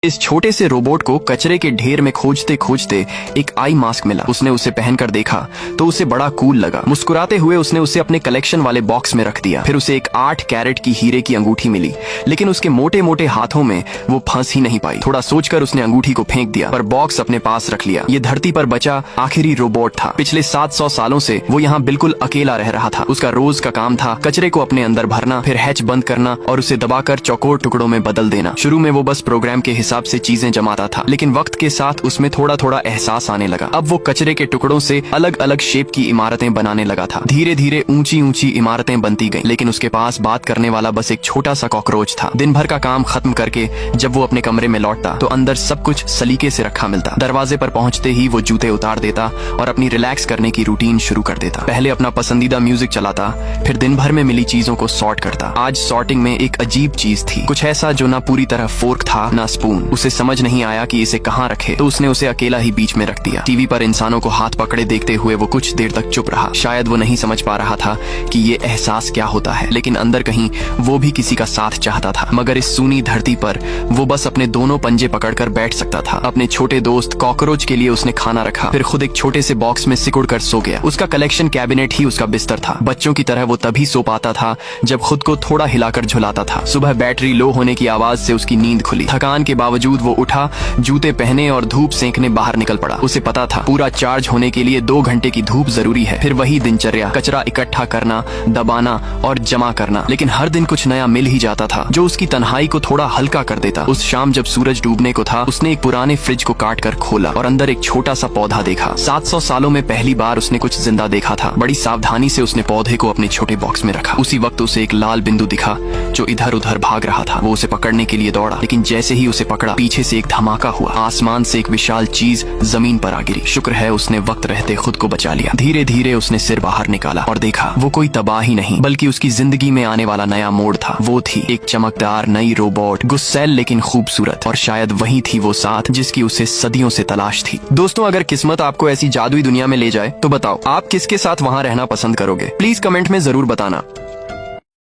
इस छोटे से रोबोट को कचरे के ढेर में खोजते खोजते एक आई मास्क मिला। उसने उसे पहनकर देखा तो उसे बड़ा कूल लगा। मुस्कुराते हुए उसने उसे अपने कलेक्शन वाले बॉक्स में रख दिया। फिर उसे एक 8 कैरेट की हीरे की अंगूठी मिली, लेकिन उसके मोटे मोटे हाथों में वो फंस ही नहीं पाई। थोड़ा सोचकर उसने अंगूठी को फेंक दिया, पर बॉक्स अपने पास रख लिया। ये धरती पर बचा आखिरी रोबोट था। पिछले 700 सालों से वो यहाँ बिल्कुल अकेला रह रहा था। उसका रोज का काम था कचरे को अपने अंदर भरना, फिर हैच बंद करना और उसे दबाकर चौकोर टुकड़ों में बदल देना। शुरू में वो बस प्रोग्राम के हिसाब से चीजें जमाता था, लेकिन वक्त के साथ उसमें थोड़ा थोड़ा एहसास आने लगा। अब वो कचरे के टुकड़ों से अलग अलग शेप की इमारतें बनाने लगा था। धीरे धीरे ऊंची ऊंची इमारतें बनती गईं, लेकिन उसके पास बात करने वाला बस एक छोटा सा कॉकरोच था। दिन भर का काम खत्म करके जब वो अपने कमरे में लौटता तो अंदर सब कुछ सलीके से रखा मिलता। दरवाजे पर पहुंचते ही वो जूते उतार देता और अपनी रिलैक्स करने की रूटीन शुरू कर देता। पहले अपना पसंदीदा म्यूजिक चलाता, फिर दिन भर में मिली चीजों को सॉर्ट करता। आज सॉर्टिंग में एक अजीब चीज थी, कुछ ऐसा जो ना पूरी तरह फोर्क था ना स्पून। उसे समझ नहीं आया कि इसे कहाँ रखे, तो उसने उसे अकेला ही बीच में रख दिया। टीवी पर इंसानों को हाथ पकड़े देखते हुए वो कुछ देर तक चुप रहा। शायद वो नहीं समझ पा रहा था कि ये एहसास क्या होता है, लेकिन अंदर कहीं वो भी किसी का साथ चाहता था। मगर इस सूनी धरती पर वो बस अपने दोनों पंजे पकड़कर बैठ सकता था। अपने छोटे दोस्त कॉकरोच के लिए उसने खाना रखा, फिर खुद एक छोटे से बॉक्स में सिकुड़ कर सो गया। उसका कलेक्शन कैबिनेट ही उसका बिस्तर था। बच्चों की तरह वो तभी सो पाता था जब खुद को थोड़ा हिलाकर झुलाता था। सुबह बैटरी लो होने की आवाज से उसकी नींद खुली। थकान के बावजूद वो उठा, जूते पहने और धूप सेंकने बाहर निकल पड़ा। उसे पता था पूरा चार्ज होने के लिए 2 घंटे की धूप जरूरी है। फिर वही दिनचर्या, कचरा इकट्ठा करना, दबाना और जमा करना। लेकिन हर दिन कुछ नया मिल ही जाता था जो उसकी तन्हाई को थोड़ा हल्का कर देता। उस शाम जब सूरज डूबने को था, उसने एक पुराने फ्रिज को काट कर खोला और अंदर एक छोटा सा पौधा देखा। 700 सालों में पहली बार उसने कुछ जिंदा देखा था। बड़ी सावधानी से उसने पौधे को अपने छोटे बॉक्स में रखा। उसी वक्त उसे एक लाल बिंदु दिखा जो इधर उधर भाग रहा था। वो उसे पकड़ने के लिए दौड़ा, लेकिन जैसे ही उसे पकड़ा, पीछे से एक धमाका हुआ। आसमान से एक विशाल चीज जमीन पर आ गिरी। शुक्र है उसने वक्त रहते खुद को बचा लिया। धीरे धीरे उसने सिर बाहर निकाला और देखा वो कोई तबाही नहीं, बल्कि उसकी जिंदगी में आने वाला नया मोड़ था। वो थी एक चमकदार नई रोबोट, गुस्सैल लेकिन खूबसूरत, और शायद वही थी वो साथ जिसकी उसे सदियों से तलाश थी। दोस्तों, अगर किस्मत आपको ऐसी जादुई दुनिया में ले जाए तो बताओ आप किसके साथ वहाँ रहना पसंद करोगे? प्लीज कमेंट में जरूर बताना।